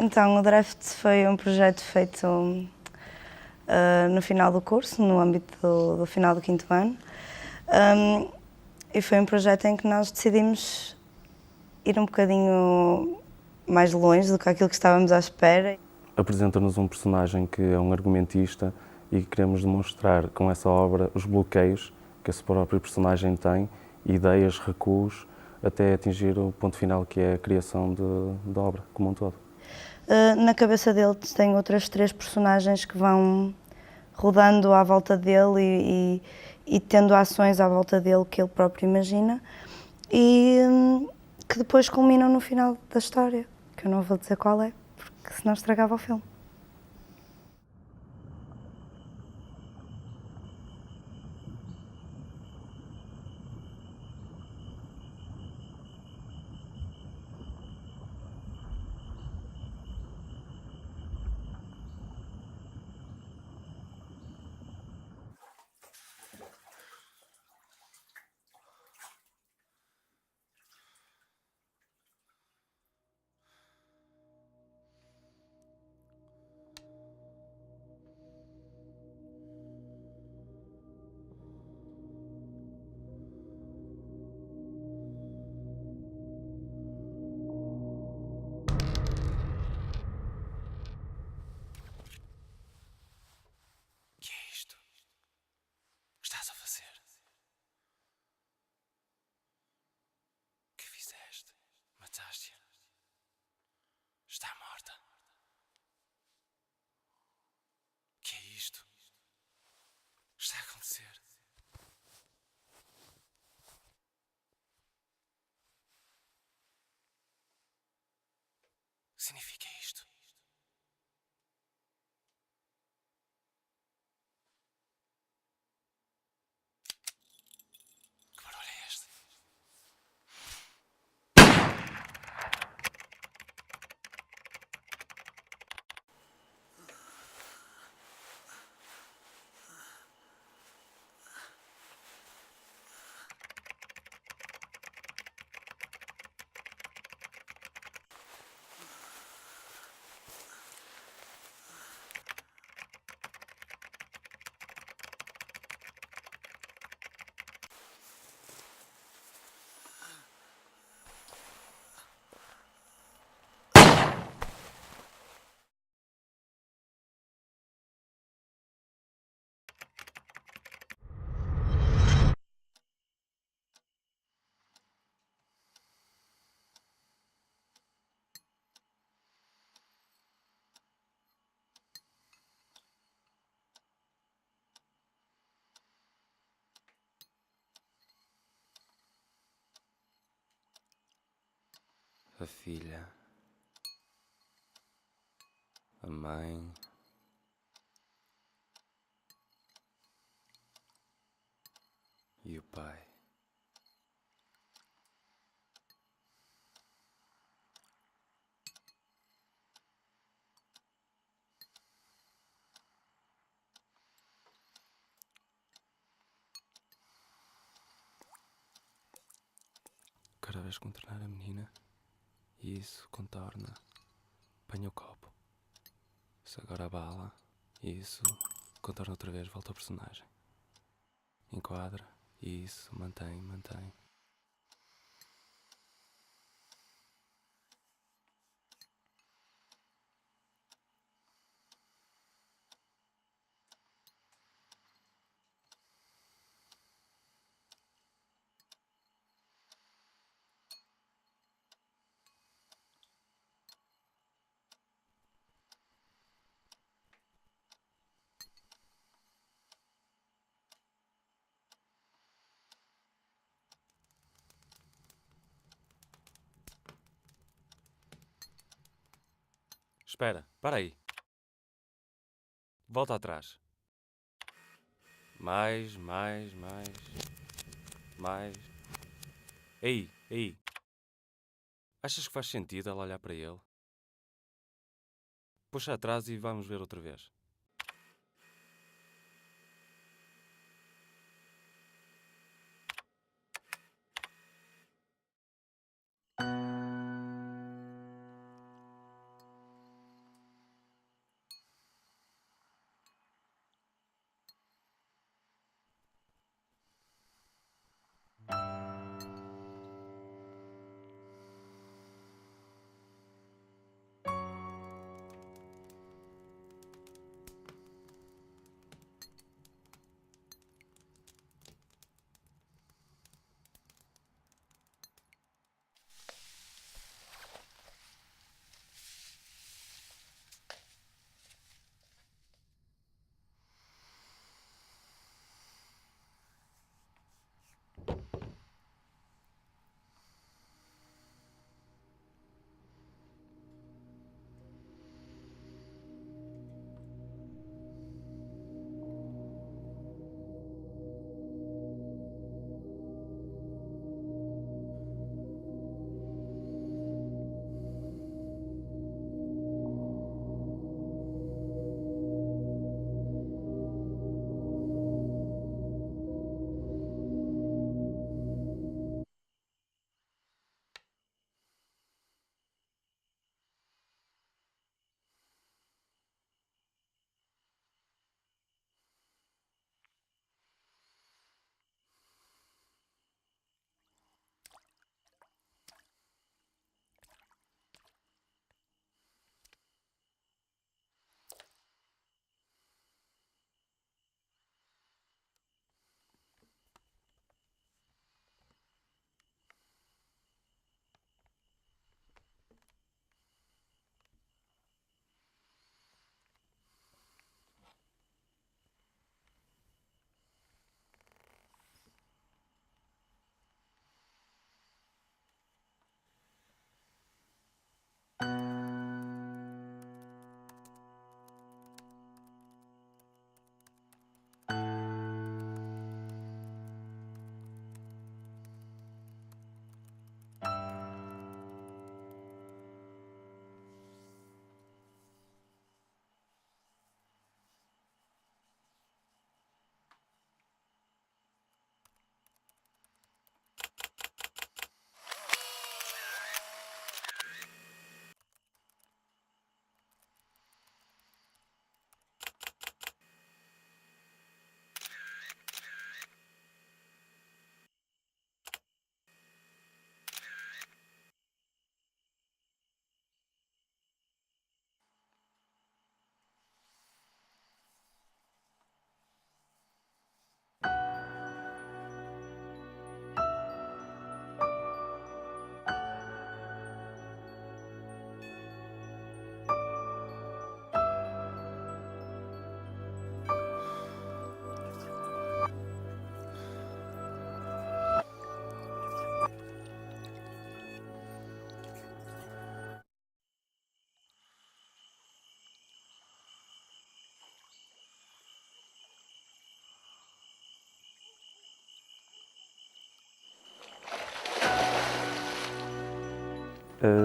Então, o Draft foi um projeto feito no final do curso, no âmbito do final do quinto ano. E foi um projeto em que nós decidimos ir um bocadinho mais longe do que aquilo que estávamos à espera. Apresenta-nos um personagem que é um argumentista e queremos demonstrar com essa obra os bloqueios que esse próprio personagem tem, ideias, recuos, até atingir o ponto final que é a criação da obra como um todo. Na cabeça dele tem outras 3 personagens que vão rodando à volta dele e tendo ações à volta dele que ele próprio imagina e que depois culminam no final da história, que eu não vou dizer qual é, porque senão estragava o filme. O que é isto? O que estás a fazer? O que fizeste? Mataste-a? Está morta. O que é isto? O que está a acontecer? O que significa isto? Que barulho é este? A filha, a mãe, e o pai. Cada vez que contornar a menina, e isso contorna, apanha o copo. Se agora abala, e isso contorna outra vez, volta ao personagem. Enquadra, e isso mantém. Espera, para aí. Volta atrás. Mais. Mais. Ei. Achas que faz sentido ela olhar para ele? Puxa atrás e vamos ver outra vez.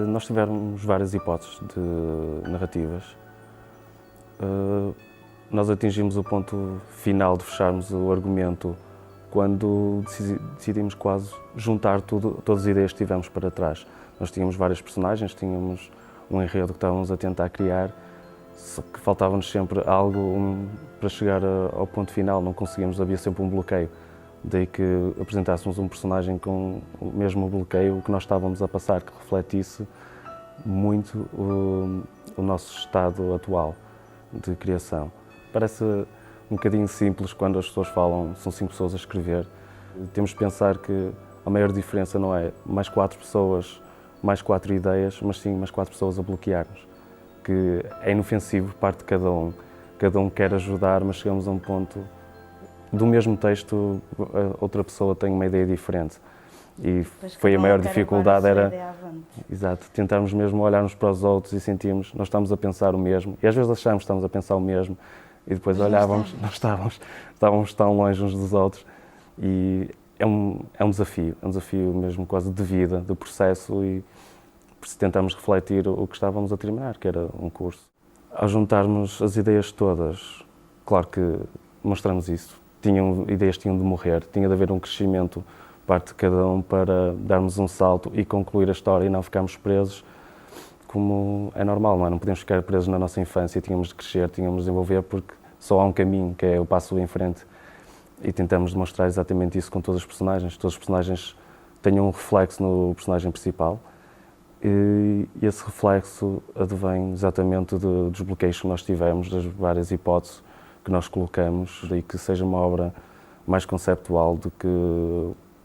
Nós tivemos várias hipóteses de narrativas. Nós atingimos o ponto final de fecharmos o argumento quando decidimos quase juntar todas as ideias que tivemos para trás. Nós tínhamos vários personagens, tínhamos um enredo que estávamos a tentar criar, só que faltava-nos sempre algo para chegar ao ponto final, não conseguíamos, havia sempre um bloqueio. Daí que apresentássemos um personagem com o mesmo bloqueio que nós estávamos a passar, que refletisse muito o nosso estado atual de criação. Parece um bocadinho simples quando as pessoas falam, são 5 pessoas a escrever. Temos de pensar que a maior diferença não é mais 4 pessoas, mais 4 ideias, mas sim mais 4 pessoas a bloquear-nos. Que é inofensivo por parte de cada um. Cada um quer ajudar, mas chegamos a um ponto do mesmo texto, outra pessoa tem uma ideia diferente. E foi a maior dificuldade, era exato, tentarmos mesmo olharmos para os outros e sentirmos, nós estamos a pensar o mesmo, e às vezes achamos que estamos a pensar o mesmo, e depois olhávamos, não estávamos tão longe uns dos outros, e é um desafio mesmo quase de vida, de processo, e por isso tentamos refletir o que estávamos a terminar, que era um curso. Ao juntarmos as ideias todas, claro que mostramos isso. Ideias tinham de morrer, tinha de haver um crescimento parte de cada um para darmos um salto e concluir a história e não ficarmos presos como é normal, não é? Não podemos ficar presos na nossa infância, tínhamos de crescer, tínhamos de desenvolver, porque só há um caminho, que é o passo em frente. E tentamos demonstrar exatamente isso com todos os personagens. Todos os personagens têm um reflexo no personagem principal e esse reflexo advém exatamente dos bloqueios que nós tivemos, das várias hipóteses que nós colocamos, e que seja uma obra mais conceptual do que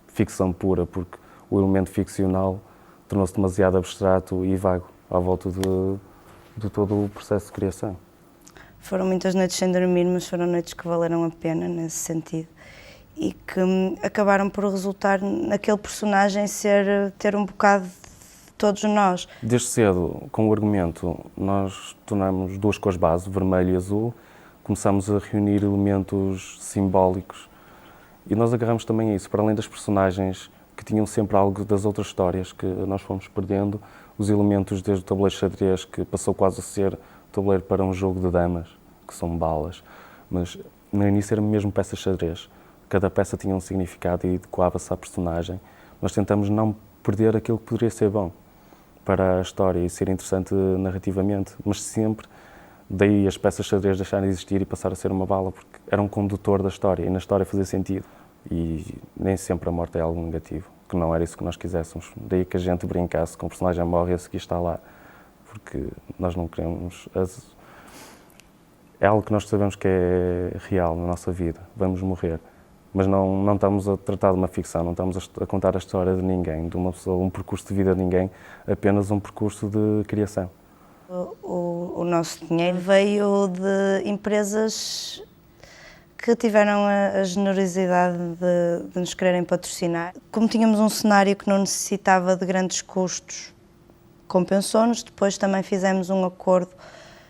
ficção pura, porque o elemento ficcional tornou-se demasiado abstrato e vago à volta de todo o processo de criação. Foram muitas noites sem dormir, mas foram noites que valeram a pena nesse sentido e que acabaram por resultar naquele personagem ter um bocado de todos nós. Desde cedo, com o argumento, nós tornamos duas cores base, vermelho e azul, começámos a reunir elementos simbólicos e nós agarramos também a isso, para além das personagens que tinham sempre algo das outras histórias que nós fomos perdendo, os elementos desde o tabuleiro de xadrez, que passou quase a ser tabuleiro para um jogo de damas, que são balas, mas no início era mesmo peças de xadrez. Cada peça tinha um significado e adequava-se à personagem. Nós tentamos não perder aquilo que poderia ser bom para a história e ser interessante narrativamente, mas sempre daí as peças de xadrez deixarem de existir e passar a ser uma bala, porque era um condutor da história e na história fazia sentido. E nem sempre a morte é algo negativo, que não era isso que nós quiséssemos. Daí que a gente brincasse com o personagem morre e a seguir está lá, porque nós não queremos... É algo que nós sabemos que é real na nossa vida, vamos morrer. Mas não estamos a tratar de uma ficção, não estamos a contar a história de ninguém, de uma pessoa, um percurso de vida de ninguém, apenas um percurso de criação. O nosso dinheiro veio de empresas que tiveram a generosidade de nos quererem patrocinar. Como tínhamos um cenário que não necessitava de grandes custos, compensou-nos. Depois também fizemos um acordo,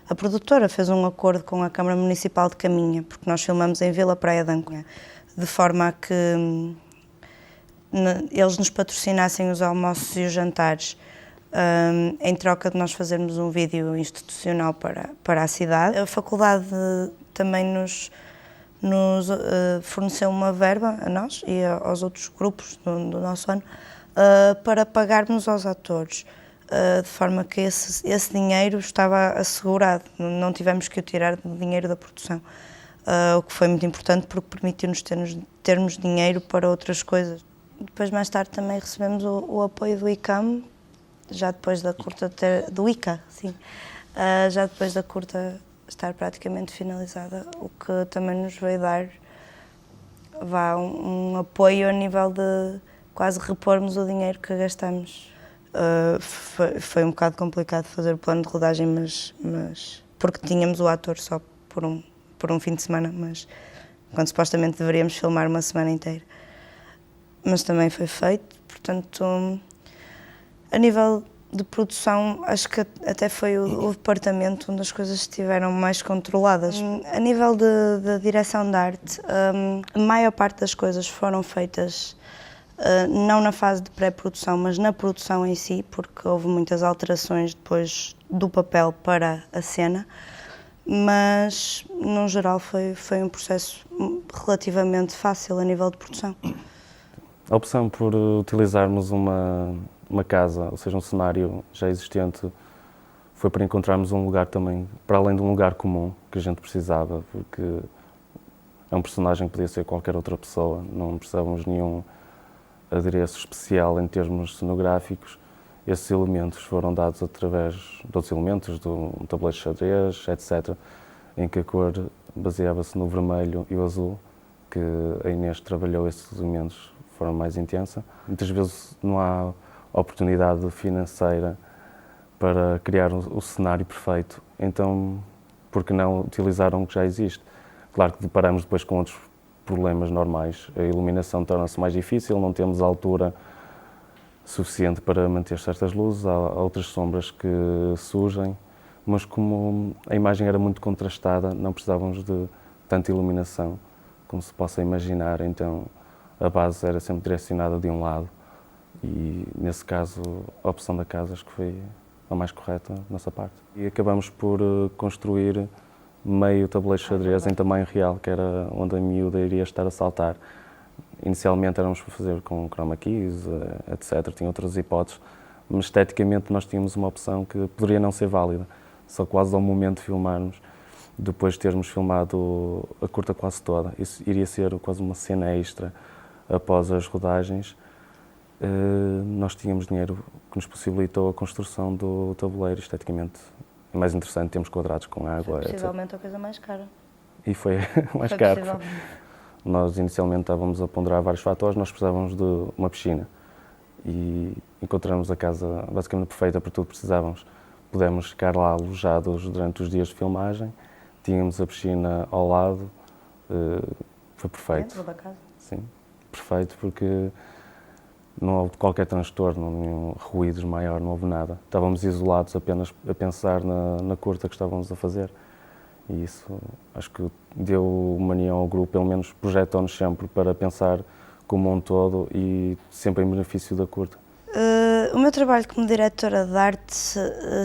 a produtora fez um acordo com a Câmara Municipal de Caminha, porque nós filmamos em Vila Praia de Ancona, de forma a que eles nos patrocinassem os almoços e os jantares, em troca de nós fazermos um vídeo institucional para a cidade. A faculdade também nos forneceu uma verba a nós e aos outros grupos do nosso ano para pagarmos aos atores, de forma que esse dinheiro estava assegurado, não tivemos que o tirar do dinheiro da produção, o que foi muito importante porque permitiu-nos termos dinheiro para outras coisas. Depois, mais tarde, também recebemos o apoio do ICAM, já depois da curta do ICA, sim, já depois da curta estar praticamente finalizada, o que também nos veio dar um apoio a nível de quase repormos o dinheiro que gastamos. Foi um bocado complicado fazer o plano de rodagem, mas porque tínhamos o ator só por um fim de semana, mas quando supostamente deveríamos filmar uma semana inteira. Mas também foi feito, portanto, a nível de produção, acho que até foi o departamento onde as coisas estiveram mais controladas. A nível de direção de arte, a maior parte das coisas foram feitas não na fase de pré-produção, mas na produção em si, porque houve muitas alterações depois do papel para a cena, mas, no geral, foi um processo relativamente fácil a nível de produção. A opção por utilizarmos uma casa, ou seja, um cenário já existente, foi para encontrarmos um lugar também, para além de um lugar comum que a gente precisava, porque é um personagem que podia ser qualquer outra pessoa, não precisávamos de nenhum adereço especial em termos cenográficos. Esses elementos foram dados através de outros elementos, do tabuleiro de xadrez, etc., em que a cor baseava-se no vermelho e o azul, que a Inês trabalhou esses elementos de forma mais intensa. Muitas vezes não há oportunidade financeira para criar o cenário perfeito, então por que não utilizar um que já existe? Claro que deparamos depois com outros problemas normais, a iluminação torna-se mais difícil, não temos altura suficiente para manter certas luzes, há outras sombras que surgem, mas como a imagem era muito contrastada, não precisávamos de tanta iluminação como se possa imaginar, então a base era sempre direcionada de um lado e, nesse caso, a opção da casa acho que foi a mais correta nessa parte. E acabamos por construir meio tabuleiro de xadrez em tamanho real, que era onde a miúda iria estar a saltar. Inicialmente éramos para fazer com chroma keys, etc. Tinha outras hipóteses, mas esteticamente nós tínhamos uma opção que poderia não ser válida. Só quase ao momento de filmarmos, depois de termos filmado a curta quase toda, isso iria ser quase uma cena extra após as rodagens, nós tínhamos dinheiro que nos possibilitou a construção do tabuleiro. Esteticamente é mais interessante, temos quadrados com água, Foi possivelmente etc. a coisa mais cara. E foi mais Foi caro. possivelmente. Nós inicialmente estávamos a ponderar vários fatores, nós precisávamos de uma piscina e encontramos a casa basicamente perfeita para tudo que precisávamos. Pudemos ficar lá alojados durante os dias de filmagem, tínhamos a piscina ao lado, foi perfeito. Dentro da casa? Sim, perfeito, porque não houve qualquer transtorno, nenhum ruídos maior, não houve nada. Estávamos isolados apenas a pensar na curta que estávamos a fazer. E isso acho que deu uma união ao grupo, pelo menos projetou-nos sempre para pensar como um todo e sempre em benefício da curta. O meu trabalho como diretora de arte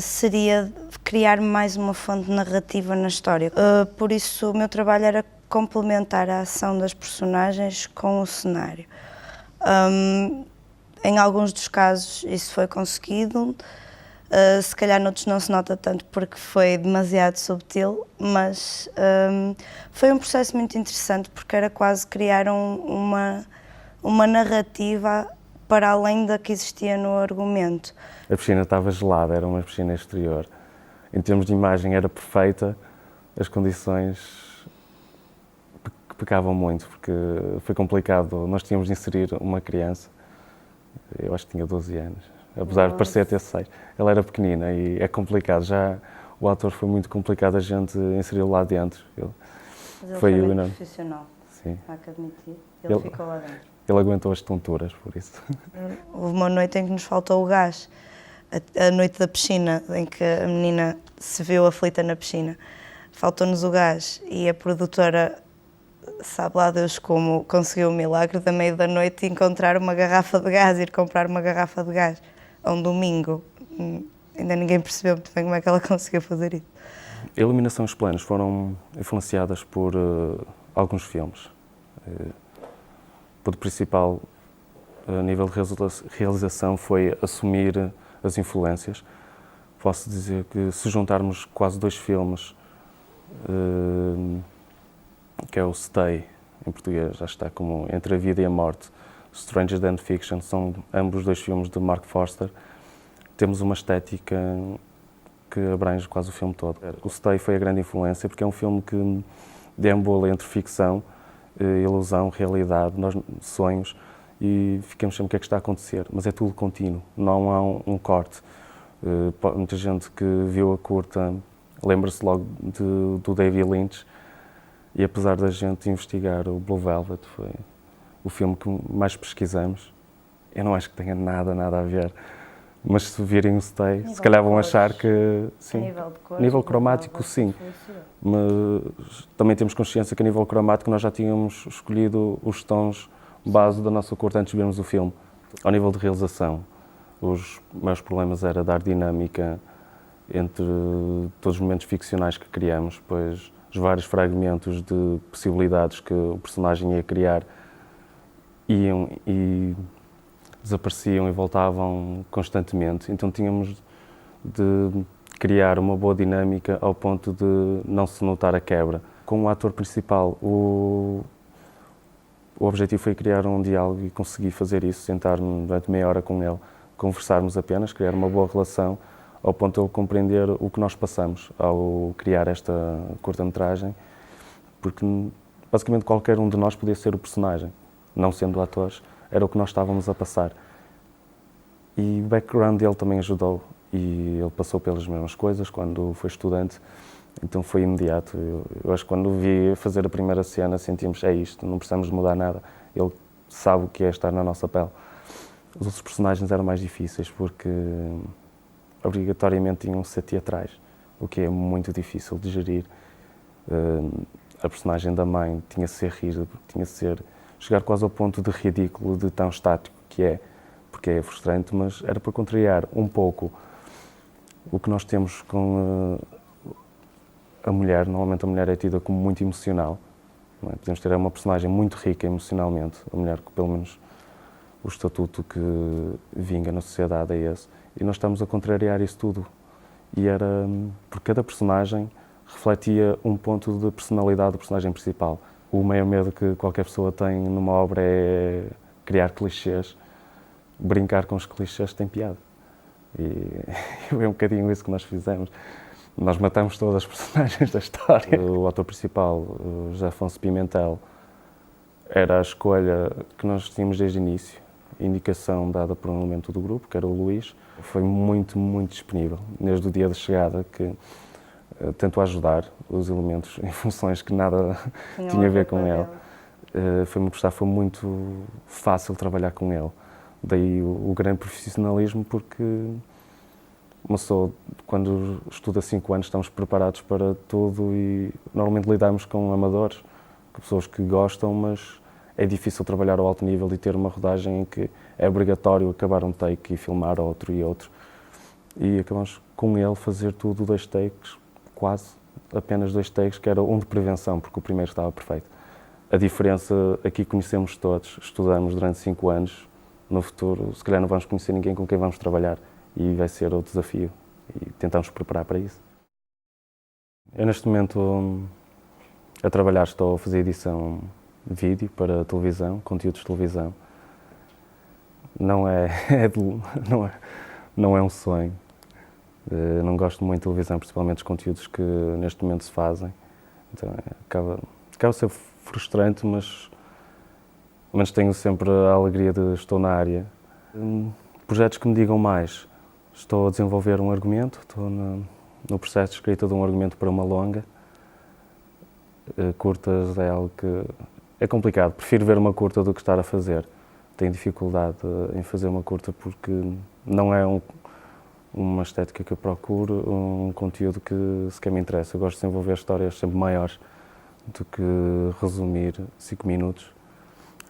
seria criar mais uma fonte narrativa na história. Por isso, o meu trabalho era complementar a ação das personagens com o cenário. Em alguns dos casos isso foi conseguido, se calhar noutros não se nota tanto porque foi demasiado subtil, mas foi um processo muito interessante porque era quase criar uma narrativa para além da que existia no argumento. A piscina estava gelada, era uma piscina exterior. Em termos de imagem era perfeita, as condições pecavam muito porque foi complicado. Nós tínhamos de inserir uma criança, eu acho que tinha 12 anos, apesar de parecer ter 6. Ela era pequenina e é complicado, já o ator foi muito complicado a gente inseri-lo lá dentro. Mas ele foi muito enorme. profissional, Sim. há que admitir. Ele ficou lá dentro. Ele aguentou as tonturas, por isso. Houve uma noite em que nos faltou o gás, a noite da piscina, em que a menina se viu aflita na piscina. Faltou-nos o gás e a produtora, sabe lá Deus como, conseguiu o milagre da meio da noite encontrar uma garrafa de gás, ir comprar uma garrafa de gás a um domingo. Ainda ninguém percebeu muito bem como é que ela conseguiu fazer isso. A iluminação e os planos foram influenciadas por alguns filmes. O ponto principal a nível de realização foi assumir as influências. Posso dizer que se juntarmos quase 2 filmes, que é o Stay, em português já está como Entre a Vida e a Morte, Stranger Than Fiction, são ambos 2 filmes de Mark Forster, temos uma estética que abrange quase o filme todo. O Stay foi a grande influência porque é um filme que deambula entre ficção, ilusão, realidade, sonhos, e ficamos sempre o que é que está a acontecer, mas é tudo contínuo, não há um corte. Muita gente que viu a curta lembra-se logo do David Lynch, e apesar da gente investigar o Blue Velvet, foi o filme que mais pesquisamos, eu não acho que tenha nada a ver, mas se virem o Stay, se calhar vão achar que sim. A nível cromático, sim. Mas também temos consciência que a nível cromático nós já tínhamos escolhido os tons base da nossa curta antes de vermos o filme. Ao nível de realização, os maiores problemas era dar dinâmica entre todos os momentos ficcionais que criamos, pois os vários fragmentos de possibilidades que o personagem ia criar iam e desapareciam e voltavam constantemente. Então tínhamos de criar uma boa dinâmica ao ponto de não se notar a quebra. Com o ator principal, o objetivo foi criar um diálogo e conseguir fazer isso, sentar-me durante meia hora com ele, conversarmos apenas, criar uma boa relação, ao ponto de ele compreender o que nós passamos ao criar esta curta-metragem, porque basicamente qualquer um de nós podia ser o personagem, não sendo atores, era o que nós estávamos a passar. E o background dele também ajudou, e ele passou pelas mesmas coisas quando foi estudante, então foi imediato. Eu acho que quando o vi fazer a primeira cena sentimos, é isto, não precisamos mudar nada, ele sabe o que é estar na nossa pele. Os outros personagens eram mais difíceis porque obrigatoriamente tinham de ser teatrais, o que é muito difícil de gerir. A personagem da mãe tinha de ser rígida, tinha de ser chegar quase ao ponto de ridículo, de tão estático que é, porque é frustrante, mas era para contrariar um pouco o que nós temos com a mulher. Normalmente a mulher é tida como muito emocional, não é? Podemos ter uma personagem muito rica emocionalmente, a mulher que pelo menos o estatuto que vinga na sociedade é esse, e nós estamos a contrariar isso tudo. E era, porque cada personagem refletia um ponto de personalidade do personagem principal. O maior medo que qualquer pessoa tem numa obra é criar clichês. Brincar com os clichês tem piada. E é um bocadinho isso que nós fizemos. Nós matamos todas as personagens da história. O ator principal, o José Afonso Pimentel, era a escolha que nós tínhamos desde o início. Indicação dada por um elemento do grupo, que era o Luís. Foi muito, muito disponível, desde o dia de chegada, que tentou ajudar os elementos em funções que nada tinha a ver com ele. Foi muito fácil trabalhar com ele. Daí o grande profissionalismo, porque uma pessoa, quando estuda 5 anos, estamos preparados para tudo e normalmente lidamos com amadores, com pessoas que gostam, mas é difícil trabalhar ao alto nível e ter uma rodagem em que é obrigatório acabar um take e filmar outro e outro. E acabamos com ele fazer tudo 2 takes, quase apenas 2 takes, que era um de prevenção, porque o primeiro estava perfeito. A diferença, aqui conhecemos todos, estudamos durante 5 anos, no futuro se calhar não vamos conhecer ninguém com quem vamos trabalhar e vai ser outro desafio e tentamos preparar para isso. Eu neste momento a trabalhar estou a fazer edição de vídeo para televisão, conteúdos de televisão. Não é um sonho. Não gosto muito de televisão, principalmente os conteúdos que neste momento se fazem. Então acaba a ser frustrante, mas tenho sempre a alegria de estou na área. Projetos que me digam mais. Estou a desenvolver um argumento, estou no processo de escrita de um argumento para uma longa. Curtas é algo que é complicado. Prefiro ver uma curta do que estar a fazer. Tenho dificuldade em fazer uma curta porque não é uma estética que eu procuro, um conteúdo que sequer me interessa. Eu gosto de desenvolver histórias sempre maiores do que resumir 5 minutos,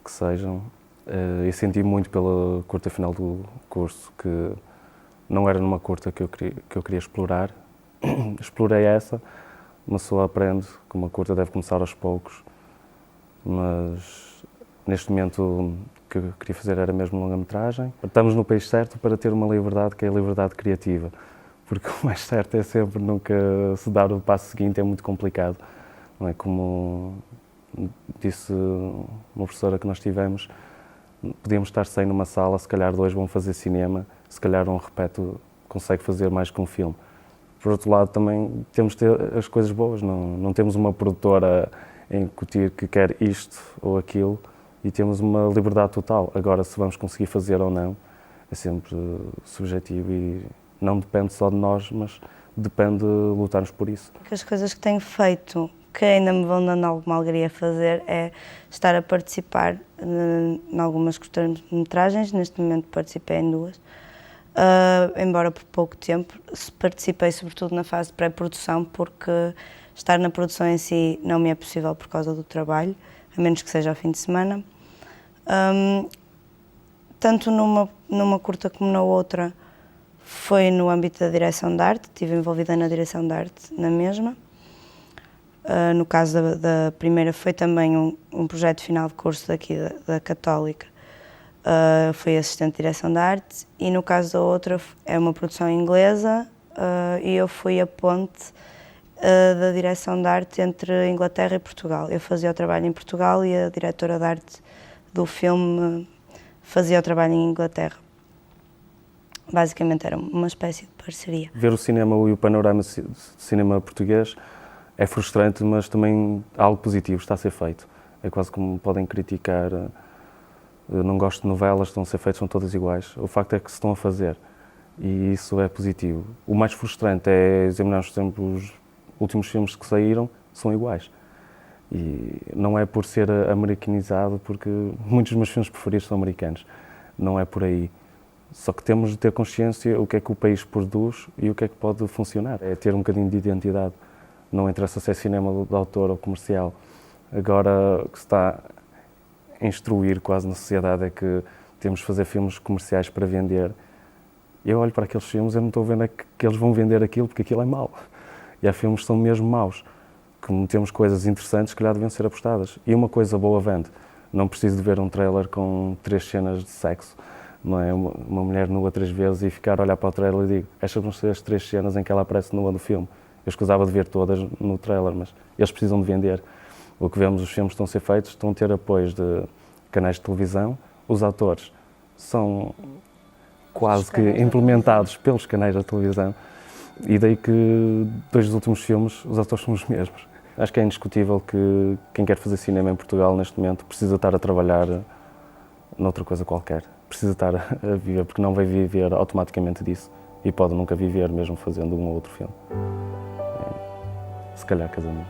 que sejam. E senti muito pela curta final do curso, que não era numa curta que eu queria explorar. Explorei essa, uma pessoa aprende que uma curta deve começar aos poucos, mas neste momento o que eu queria fazer era mesmo longa-metragem. Estamos no país certo para ter uma liberdade que é a liberdade criativa, porque o mais certo é sempre nunca se dar o passo seguinte, é muito complicado. Não é como disse uma professora que nós tivemos, podíamos estar 100 numa sala, se calhar 2 vão fazer cinema, se calhar um repete, consegue fazer mais que um filme. Por outro lado, também temos de ter as coisas boas, não temos uma produtora a incutir que quer isto ou aquilo e temos uma liberdade total. Agora, se vamos conseguir fazer ou não, é sempre subjetivo e não depende só de nós, mas depende de lutarmos por isso. As coisas que tenho feito, que ainda me vão dando alguma alegria a fazer, é estar a participar em algumas curtas-metragens. Neste momento participei em 2, embora por pouco tempo. Participei sobretudo na fase de pré-produção, porque estar na produção em si não me é possível por causa do trabalho, a menos que seja ao fim de semana. Tanto numa curta como na outra, foi no âmbito da direção de arte, estive envolvida na direção de arte na mesma. No caso da primeira foi também um projeto final de curso daqui da Católica, foi assistente de direção de arte, e no caso da outra é uma produção inglesa e eu fui a ponte da direção de arte entre a Inglaterra e Portugal. Eu fazia o trabalho em Portugal e a diretora de arte do filme fazia o trabalho em Inglaterra. Basicamente era uma espécie de parceria. Ver o cinema e o panorama de cinema português é frustrante, mas também algo positivo está a ser feito. É quase como podem criticar, não gosto de novelas, estão a ser feitas, são todas iguais. O facto é que se estão a fazer e isso é positivo. O mais frustrante é examinarmos sempre os últimos filmes que saíram, são iguais. E não é por ser americanizado, porque muitos dos meus filmes preferidos são americanos. Não é por aí. Só que temos de ter consciência o que é que o país produz e o que é que pode funcionar. É ter um bocadinho de identidade. Não interessa se é cinema de autor ou comercial. Agora que está instruir quase na sociedade é que temos de fazer filmes comerciais para vender. Eu olho para aqueles filmes e não estou vendo que eles vão vender aquilo porque aquilo é mau. E há filmes que são mesmo maus. Como temos coisas interessantes que calhar devem ser apostadas. E uma coisa boa vende. Não preciso de ver um trailer com 3 cenas de sexo, não é? Uma mulher nua 3 vezes e ficar a olhar para o trailer e digo, estas vão ser as 3 cenas em que ela aparece nua no filme. Eu escusava de ver todas no trailer, mas eles precisam de vender. O que vemos, os filmes que estão a ser feitos, estão a ter apoios de canais de televisão. Os atores são quase que implementados pelos canais da televisão. E daí que, 2 dos últimos filmes, os atores são os mesmos. Acho que é indiscutível que quem quer fazer cinema em Portugal, neste momento, precisa estar a trabalhar noutra coisa qualquer. Precisa estar a viver, porque não vai viver automaticamente disso. E pode nunca viver, mesmo fazendo um ou outro filme. Se calhar casamento.